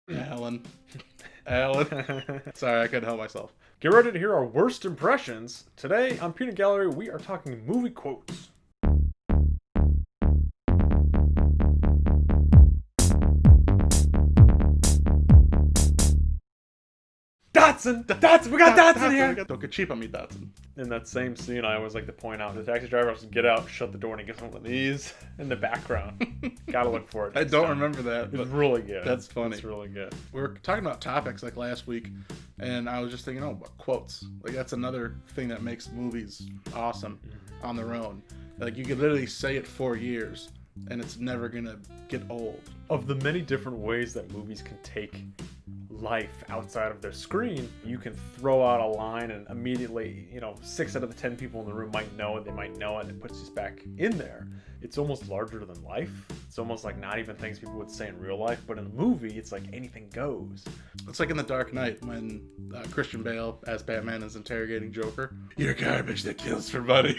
Alan. Sorry, I couldn't help myself. Get ready to hear our worst impressions. Today on Peanut Gallery, we are talking movie quotes. Dotson! We got Dotson here! Don't get cheap on me, Dotson. In that same scene, I always like to point out, the taxi driver has to get out, shut the door, and he gets on the knees in the background. Gotta look for it. I don't remember that. It's really good. That's funny. It's really good. We were talking about topics like last week, and I was just thinking, quotes. Like, that's another thing that makes movies awesome on their own. Like, you could literally say it for years, and it's never gonna get old. Of the many different ways that movies can take life outside of their screen, you can throw out a line and immediately, 6 out of the 10 people in the room might know it, and it puts us back in there. It's almost larger than life. It's almost like not even things people would say in real life, but in a movie, it's like anything goes. It's like in The Dark Knight when Christian Bale, as Batman, is interrogating Joker. You're garbage that kills for money.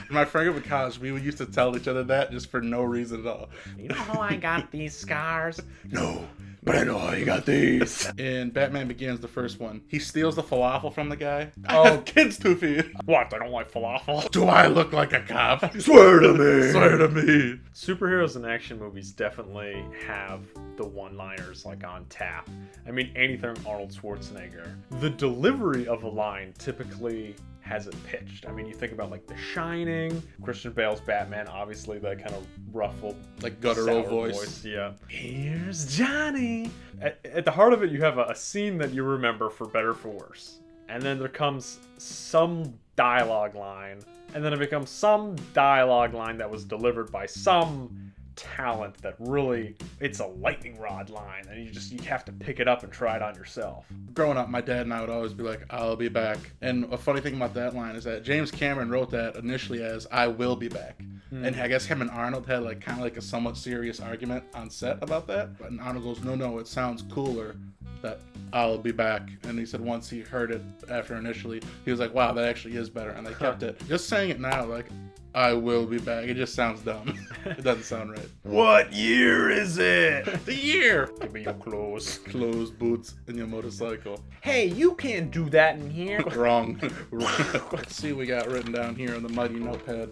My friend in college, we used to tell each other that just for no reason at all. You know how I got these scars? No. But I know how you got these. In Batman Begins, the first one, he steals the falafel from the guy. I have kids to feed. What? I don't like falafel. Do I look like a cop? Swear to me. Swear to me. Superheroes and action movies definitely have the one-liners like on tap. I mean, anything Arnold Schwarzenegger. The delivery of a line typically has it pitched. I mean, you think about like The Shining, Christian Bale's Batman, obviously that kind of ruffled, like guttural voice. Yeah. Here's Johnny. At the heart of it, you have a scene that you remember for better or for worse. And then there comes some dialogue line. And then it becomes some dialogue line that was delivered by some talent that really, it's a lightning rod line, and you have to pick it up and try it on yourself. Growing up, my dad and I would always be like, I'll be back. And a funny thing about that line is that James Cameron wrote that initially as I will be back. And I guess him and Arnold had like kind of like a somewhat serious argument on set about that. And Arnold goes, no, it sounds cooler that I'll be back. And he said once he heard it after initially, he was like, wow, that actually is better. And they kept it. Just saying it now, like, I will be back. It just sounds dumb. It doesn't sound right. What year is it? The year! Give me your clothes. Clothes, boots, and your motorcycle. Hey, you can't do that in here. Wrong. Let's see what we got written down here on the mighty notepad.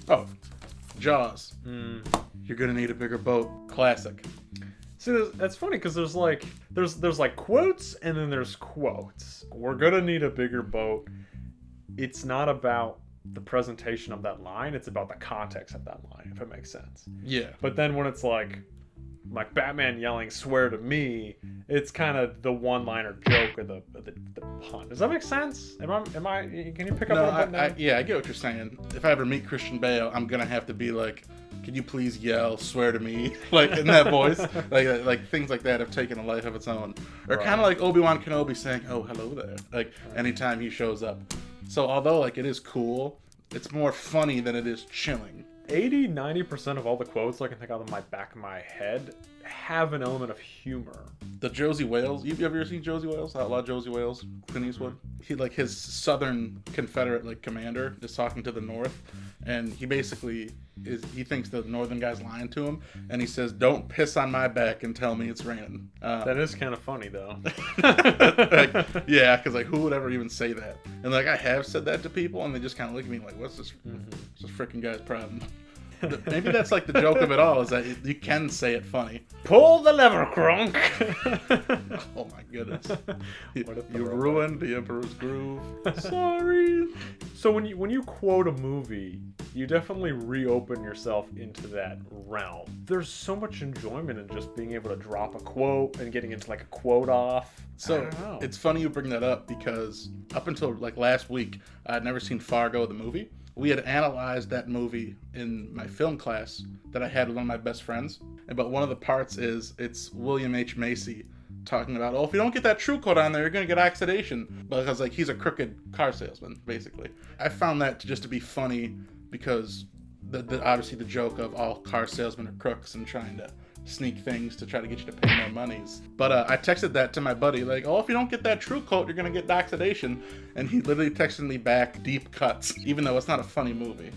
Oh, Jaws. You're gonna need a bigger boat. Classic. See, that's funny because there's like quotes and then there's quotes. We're gonna need a bigger boat. It's not about the presentation of that line, it's about the context of that line, if it makes sense. Yeah. But then when it's like Batman yelling "swear to me," it's kind of the one-liner joke or the pun. Does that make sense? Am I? Can you pick up on that? Yeah, I get what you're saying. If I ever meet Christian Bale, I'm gonna have to be like, "Can you please yell, swear to me," like in that voice. like things like that have taken a life of its own. Or kind of like Obi-Wan Kenobi saying, "Oh, hello there," like anytime he shows up. So although like it is cool, it's more funny than it is chilling. 80-90% of all the quotes I can think out of my back of my head have an element of humor. The Josie Wales, you ever seen Josie Wales? Outlaw Josie Wales, Clint Eastwood? He like his Southern Confederate like commander is talking to the North, and he basically he thinks the Northern guy's lying to him, and he says, "Don't piss on my back and tell me it's raining." That is kind of funny though. Yeah, because like who would ever even say that? And like I have said that to people, and they just kind of look at me like, "What's this? What's this freaking guy's problem?" Maybe that's like the joke of it all, is that you can say it funny. Pull the lever, Crunk! Oh my goodness. You ruined the Emperor's Groove. Sorry. So when you quote a movie, you definitely reopen yourself into that realm. There's so much enjoyment in just being able to drop a quote and getting into like a quote off. So it's funny you bring that up, because up until like last week, I had never seen Fargo, the movie. We had analyzed that movie in my film class that I had with one of my best friends. But one of the parts is it's William H. Macy talking about, if you don't get that true coat on there, you're going to get oxidation. Because like he's a crooked car salesman, basically. I found that just to be funny because obviously the joke of all car salesmen are crooks and trying to sneak things to try to get you to pay more monies. But I texted that to my buddy, like, if you don't get that true coat, you're gonna get oxidation. And he literally texted me back deep cuts, even though it's not a funny movie.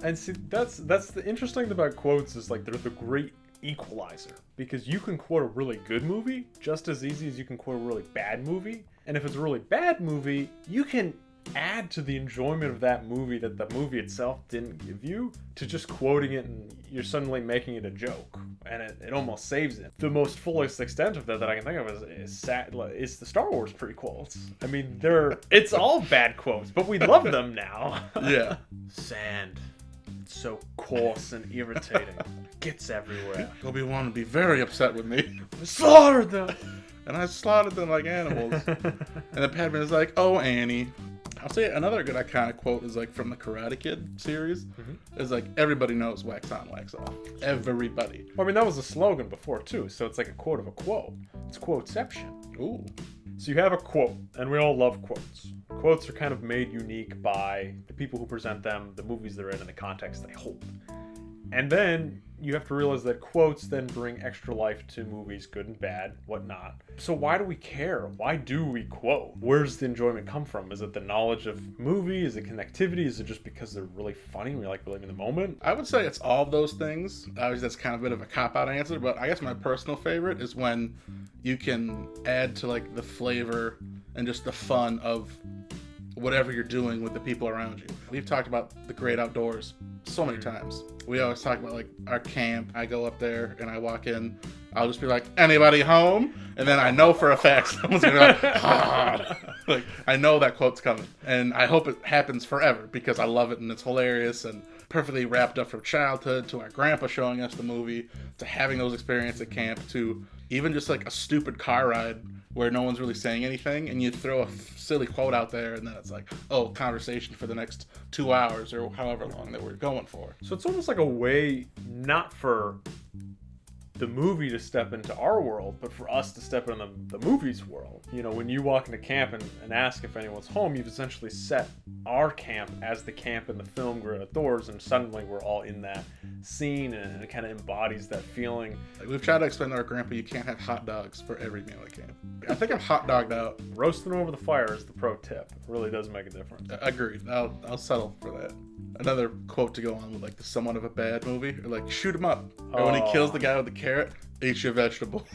And see, that's the interesting thing about quotes is like they're the great equalizer, because you can quote a really good movie just as easy as you can quote a really bad movie. And if it's a really bad movie, you can add to the enjoyment of that movie that the movie itself didn't give you to just quoting it, and you're suddenly making it a joke, and it almost saves it. The most fullest extent of that I can think of is the Star Wars prequels. I mean, it's all bad quotes, but we love them now. Yeah. Sand. It's so coarse and irritating. It gets everywhere. Obi-Wan would be very upset with me. I slaughtered them! And I slaughtered them like animals. And then Padme is like, oh, Annie. I'll say another good iconic quote is like from the Karate Kid series. Mm-hmm. Is like, everybody knows wax on, wax off. Everybody. Well, I mean, that was a slogan before too, so it's like a quote of a quote. It's quoteception. Ooh. So you have a quote, and we all love quotes. Quotes are kind of made unique by the people who present them, the movies they're in, and the context they hold. And then you have to realize that quotes then bring extra life to movies, good and bad, whatnot. So why do we care? Why do we quote? Where's the enjoyment come from? Is it the knowledge of movie? Is it connectivity? Is it just because they're really funny and we like living in the moment? I would say it's all of those things. Obviously, that's kind of a bit of a cop-out answer, but I guess my personal favorite is when you can add to like the flavor and just the fun of whatever you're doing with the people around you. We've talked about the great outdoors so many times. We always talk about like our camp. I go up there and I walk in. I'll just be like, anybody home? And then I know for a fact someone's gonna be like, ah. Like, I know that quote's coming. And I hope it happens forever because I love it and it's hilarious and perfectly wrapped up from childhood to our grandpa showing us the movie to having those experiences at camp to even just like a stupid car ride where no one's really saying anything and you throw a silly quote out there and then it's like, oh, conversation for the next 2 hours or however long that we're going for. So it's almost like a way not for the movie to step into our world, but for us to step into the movie's world. You know, when you walk into camp and ask if anyone's home, you've essentially set our camp as the camp in the film Great Outdoors, and suddenly we're all in that scene, and it kind of embodies that feeling. Like, we've tried to explain to our grandpa you can't have hot dogs for every meal at camp. I think I'm hot dogged out. Roasting over the fire is the pro tip. It really does make a difference. Agreed. I'll settle for that. Another quote to go on with like the somewhat of a bad movie, or like shoot him up. Or when he kills the guy with the carrot, eat your vegetables.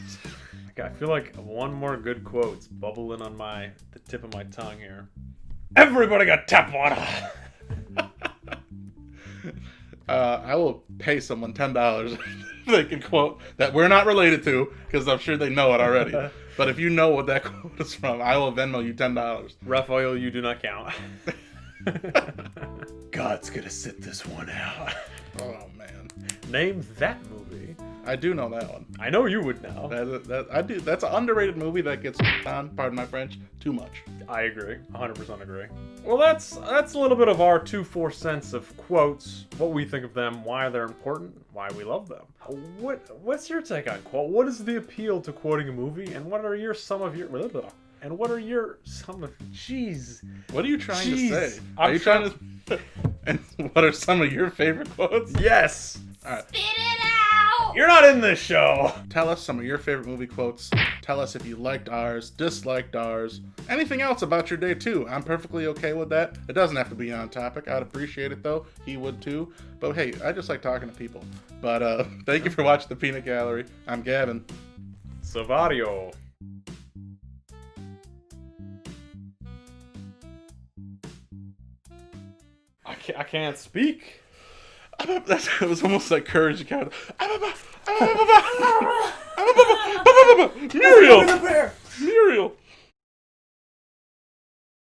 I feel like one more good quote's bubbling on the tip of my tongue here. Everybody got tap water. I will pay someone $10 they can quote that we're not related to, because I'm sure they know it already. But if you know what that quote is from, I will Venmo you $10. Raphael, you do not count. God's gonna sit this one out. Oh man. Name that movie. I do know that one. I know you would know. I do. That's an underrated movie that gets on, pardon my French, too much. I agree. 100% agree. Well, that's a little bit of our 2-4 cents of quotes, what we think of them, why they're important, why we love them. What's your take on quote? What is the appeal to quoting a movie, and what are your jeez. What are you trying to say? Are you trying to and what are some of your favorite quotes? Yes. All right. Spit it out! You're not in this show. Tell us some of your favorite movie quotes. Tell us if you liked ours, disliked ours, anything else about your day too. I'm perfectly okay with that. It doesn't have to be on topic. I'd appreciate it though. He would too. But hey, I just like talking to people. But thank you for watching the Peanut Gallery. I'm Gavin. Savario. I can't speak. It was almost like Courage the Cowardly. Muriel! Muriel!